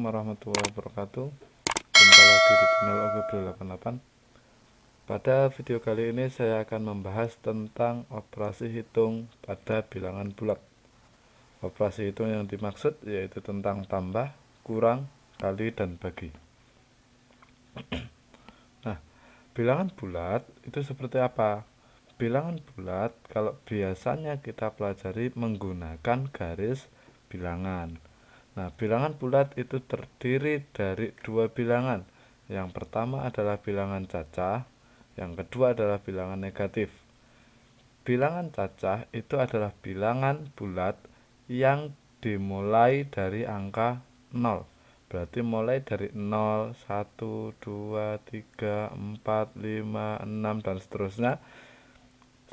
warahmatullahi wabarakatuh. Jumpa lagi di channel Ogebro88. Pada video kali ini saya akan membahas tentang operasi hitung pada bilangan bulat. Operasi hitung yang dimaksud yaitu tentang tambah, kurang, kali, dan bagi. Nah, bilangan bulat itu seperti apa? Bilangan bulat kalau biasanya kita pelajari menggunakan garis bilangan. Nah, bilangan bulat itu terdiri dari dua bilangan. Yang pertama adalah bilangan cacah, yang kedua adalah bilangan negatif. Bilangan cacah itu adalah bilangan bulat yang dimulai dari angka 0. Berarti mulai dari 0, 1, 2, 3, 4, 5, 6, dan seterusnya.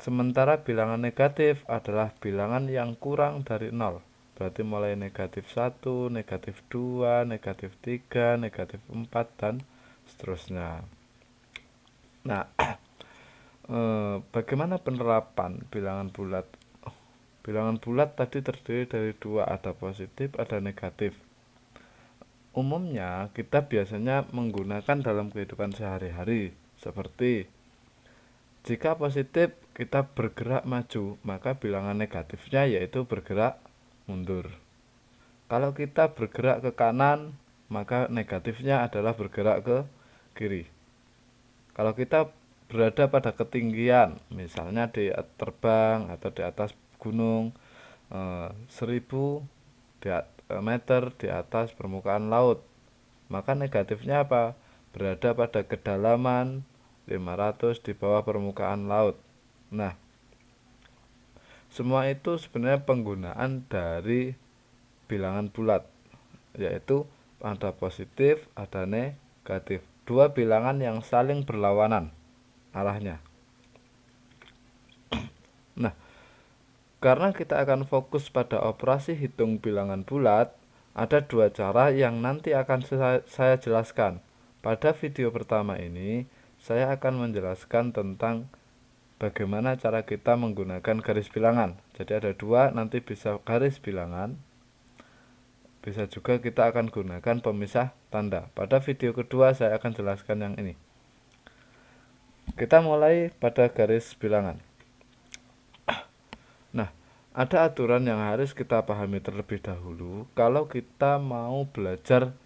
Sementara bilangan negatif adalah bilangan yang kurang dari 0. Berarti mulai negatif 1, negatif 2, negatif 3, negatif 4, dan seterusnya. Nah, bagaimana penerapan bilangan bulat? Bilangan bulat tadi terdiri dari dua, ada positif, ada negatif. Umumnya kita biasanya menggunakan dalam kehidupan sehari-hari, seperti jika positif kita bergerak maju, maka bilangan negatifnya yaitu bergerak mundur. Kalau kita bergerak ke kanan, maka negatifnya adalah bergerak ke kiri. Kalau kita berada pada ketinggian, misalnya di terbang atau di atas gunung 1000 meter di atas permukaan laut, maka negatifnya apa? Berada pada kedalaman 500 di bawah permukaan laut. Nah, semua itu sebenarnya penggunaan dari bilangan bulat, yaitu ada positif, ada negatif. Dua bilangan yang saling berlawanan arahnya. Nah, karena kita akan fokus pada operasi hitung bilangan bulat, ada dua cara yang nanti akan saya jelaskan. Pada video pertama ini, saya akan menjelaskan tentang bagaimana cara kita menggunakan garis bilangan. Jadi ada dua, nanti bisa garis bilangan, bisa juga kita akan gunakan pemisah tanda. Pada video kedua saya akan jelaskan yang ini. Kita mulai pada garis bilangan. Nah, ada aturan yang harus kita pahami terlebih dahulu kalau kita mau belajar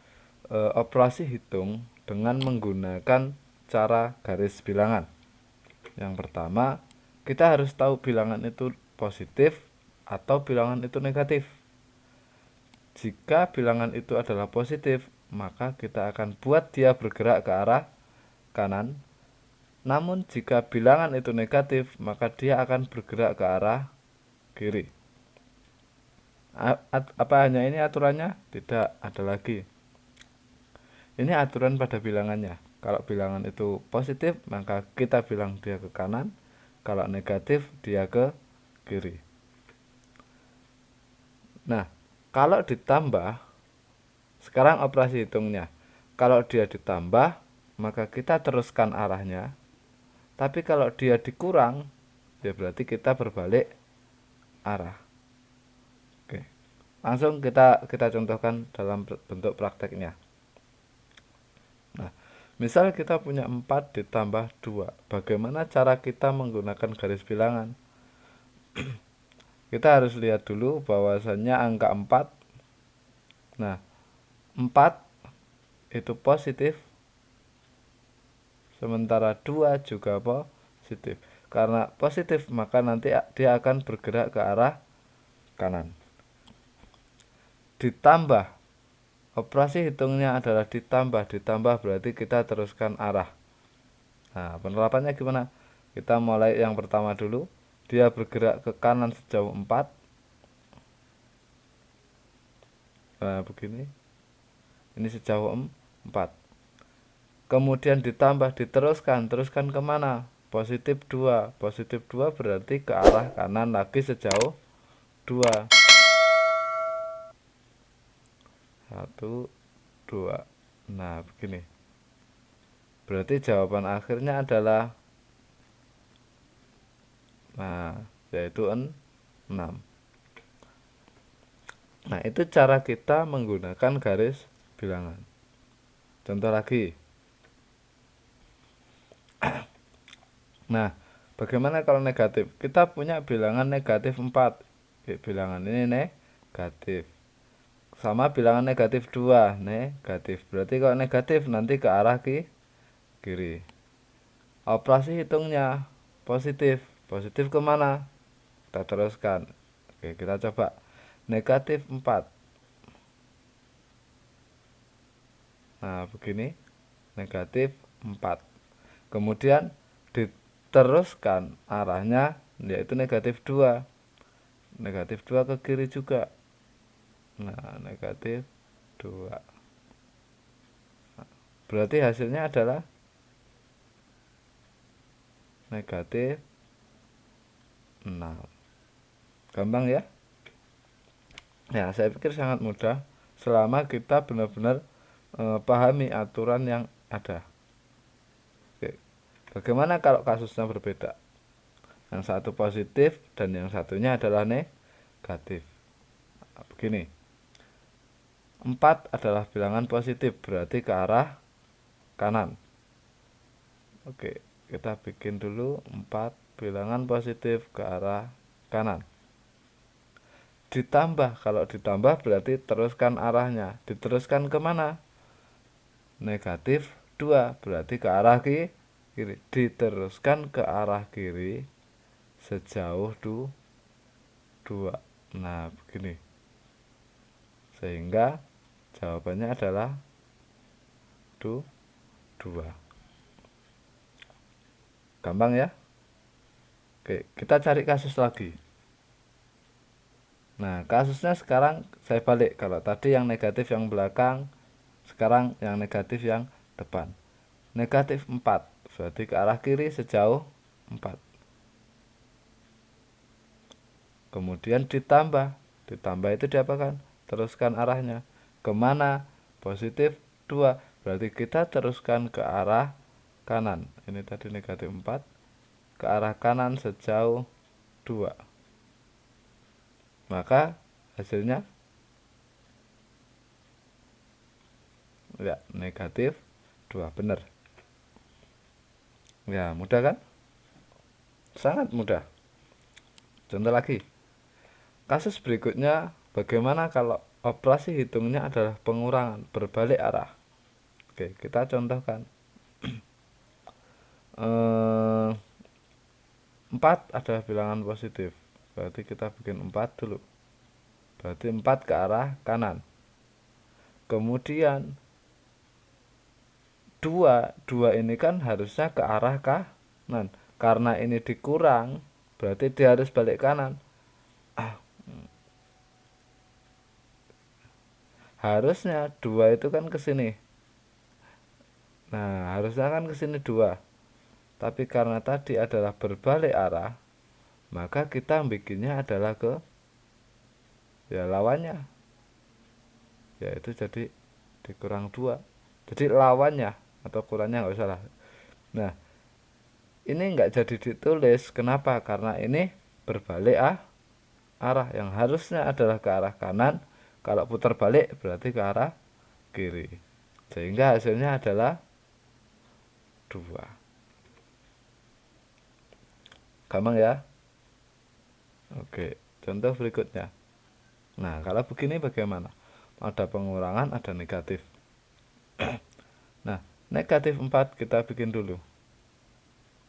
operasi hitung dengan menggunakan cara garis bilangan. Yang pertama, kita harus tahu bilangan itu positif atau bilangan itu negatif. Jika bilangan itu adalah positif, maka kita akan buat dia bergerak ke arah kanan. Namun jika bilangan itu negatif, maka dia akan bergerak ke arah kiri. Apa hanya ini aturannya? Tidak, ada lagi. Ini aturan pada bilangannya. Kalau bilangan itu positif, maka kita bilang dia ke kanan. Kalau negatif, dia ke kiri. Nah, kalau ditambah, sekarang operasi hitungnya. Kalau dia ditambah, maka kita teruskan arahnya. Tapi kalau dia dikurang, ya berarti kita berbalik arah. Oke. Langsung kita contohkan dalam bentuk prakteknya. Nah, misal kita punya 4 ditambah 2. Bagaimana cara kita menggunakan garis bilangan? Kita harus lihat dulu bahwasannya angka 4. Nah, 4 itu positif, sementara 2 juga positif. Karena positif maka nanti dia akan bergerak ke arah kanan. Ditambah, operasi hitungnya adalah ditambah berarti kita teruskan arah. Nah, penerapannya gimana? Kita mulai yang pertama dulu. Dia bergerak ke kanan sejauh 4. Nah, begini. Ini sejauh 4. Kemudian ditambah, teruskan kemana? Positif 2. Positif 2 berarti ke arah kanan lagi sejauh 2. 1, 2. Nah, begini. Berarti jawaban akhirnya adalah yaitu 6. Nah, itu cara kita menggunakan garis bilangan. Contoh lagi. Nah, bagaimana kalau negatif? Kita punya bilangan negatif 4. Bilangan ini negatif. Sama bilangan negatif 2, negatif. Berarti kalau negatif nanti ke arah kiri. Operasi hitungnya positif. Positif kemana? Kita teruskan. Oke, kita coba. Negatif 4. Nah, begini. Negatif 4. Kemudian diteruskan arahnya yaitu negatif 2. Negatif 2 ke kiri juga. Nah, negatif 2. Berarti hasilnya adalah negatif 6. Gampang ya? Ya, saya pikir sangat mudah selama kita benar-benar pahami aturan yang ada. Oke. Bagaimana kalau kasusnya berbeda? Yang satu positif dan yang satunya adalah negatif. Nah, begini. 4 adalah bilangan positif, berarti ke arah kanan. Oke, kita bikin dulu 4 bilangan positif ke arah kanan. Ditambah, kalau ditambah berarti teruskan arahnya. Diteruskan kemana? Negatif 2, berarti ke arah kiri. Diteruskan ke arah kiri sejauh 2. Nah, begini. Sehingga jawabannya adalah 2. Gampang ya? Oke, kita cari kasus lagi. Nah, kasusnya sekarang saya balik. Kalau tadi yang negatif yang belakang, sekarang yang negatif yang depan. Negatif 4, berarti ke arah kiri sejauh 4. Kemudian ditambah. Ditambah itu diapakan? Teruskan arahnya. Kemana? Positif 2. Berarti kita teruskan ke arah kanan. Ini tadi negatif 4. Ke arah kanan sejauh 2. Maka hasilnya ya negatif 2. Benar. Ya, mudah kan? Sangat mudah. Contoh lagi. Kasus berikutnya, bagaimana kalau operasi hitungnya adalah pengurangan berbalik arah? Oke, kita contohkan. 4 adalah bilangan positif, berarti kita bikin 4 dulu. Berarti 4 ke arah kanan. Kemudian 2 ini kan harusnya ke arah kanan. Karena ini dikurang, berarti dia harus balik kanan. Harusnya 2 itu kan ke sini. Nah, harusnya kan ke sini 2. Tapi karena tadi adalah berbalik arah, maka kita bikinnya adalah ke ya lawannya. Yaitu jadi dikurang 2. Jadi lawannya atau kurangnya nggak usah lah. Nah, ini nggak jadi ditulis. Kenapa? Karena ini berbalik arah. Yang harusnya adalah ke arah kanan. Kalau putar balik berarti ke arah kiri. Sehingga hasilnya adalah 2. Gampang ya? Oke, contoh berikutnya. Nah, kalau begini bagaimana? Ada pengurangan, ada negatif. Nah, negatif 4 kita bikin dulu.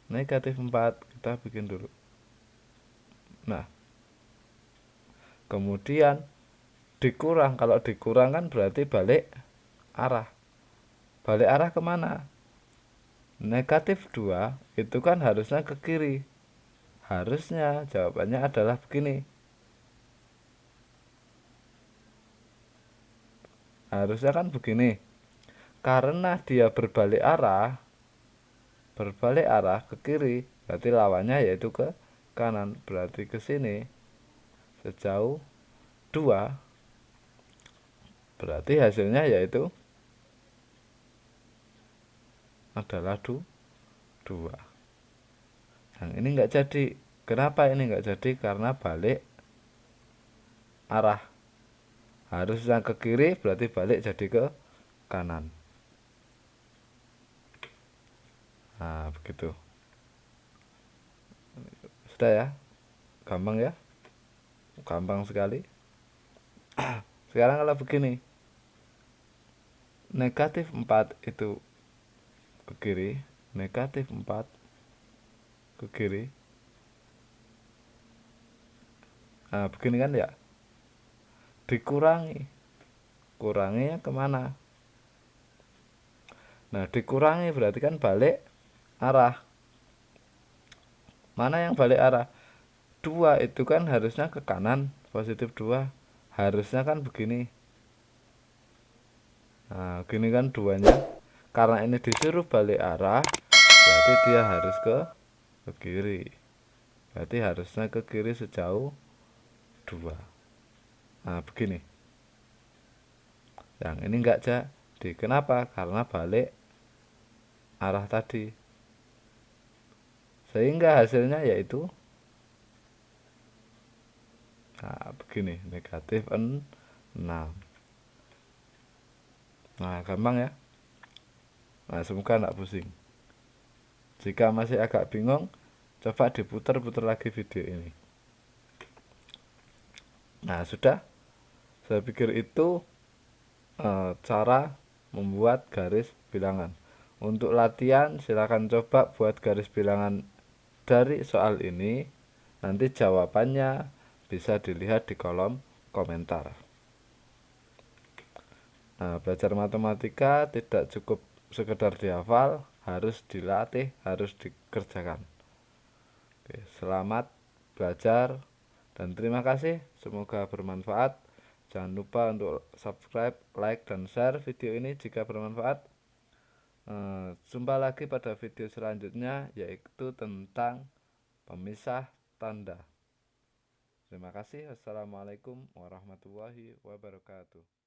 Negatif 4 kita bikin dulu. Nah, kemudian dikurang. Kalau dikurang kan berarti balik arah. Balik arah kemana? Negatif 2 itu kan harusnya ke kiri. Harusnya jawabannya adalah begini. Harusnya kan begini. Karena dia berbalik arah ke kiri, berarti lawannya yaitu ke kanan. Berarti ke sini sejauh 2. Berarti hasilnya yaitu adalah 2. Yang ini enggak jadi. Kenapa ini enggak jadi? Karena balik arah. Harusnya ke kiri berarti balik jadi ke kanan. Nah, begitu. Sudah ya? Gampang ya? Gampang sekali. Sekarang kalau begini, negatif 4 itu ke kiri, negatif 4 ke kiri. Nah, begini kan ya? Dikurangi. Kuranginya kemana? Nah, dikurangi berarti kan balik arah. Mana yang balik arah? 2 itu kan harusnya ke kanan, positif 2. Harusnya kan begini. Nah, gini kan duanya. Karena ini disuruh balik arah, berarti dia harus ke kiri. Berarti harusnya ke kiri sejauh 2. Nah, begini. Yang ini enggak jadi. Kenapa? Karena balik arah tadi. Sehingga hasilnya yaitu, nah, begini, negatif 6. Nah, gampang ya. Nah, semoga enggak pusing. Jika masih agak bingung, coba diputar-putar lagi video ini. Nah, sudah. Saya pikir itu cara membuat garis bilangan. Untuk latihan, silakan coba buat garis bilangan dari soal ini. Nanti jawabannya bisa dilihat di kolom komentar. Nah, belajar matematika tidak cukup sekedar dihafal, harus dilatih, harus dikerjakan. Oke, selamat belajar dan terima kasih. Semoga bermanfaat. Jangan lupa untuk subscribe, like, dan share video ini jika bermanfaat. Jumpa lagi pada video selanjutnya, yaitu tentang pemisah tanda. Terima kasih. Wassalamualaikum warahmatullahi wabarakatuh.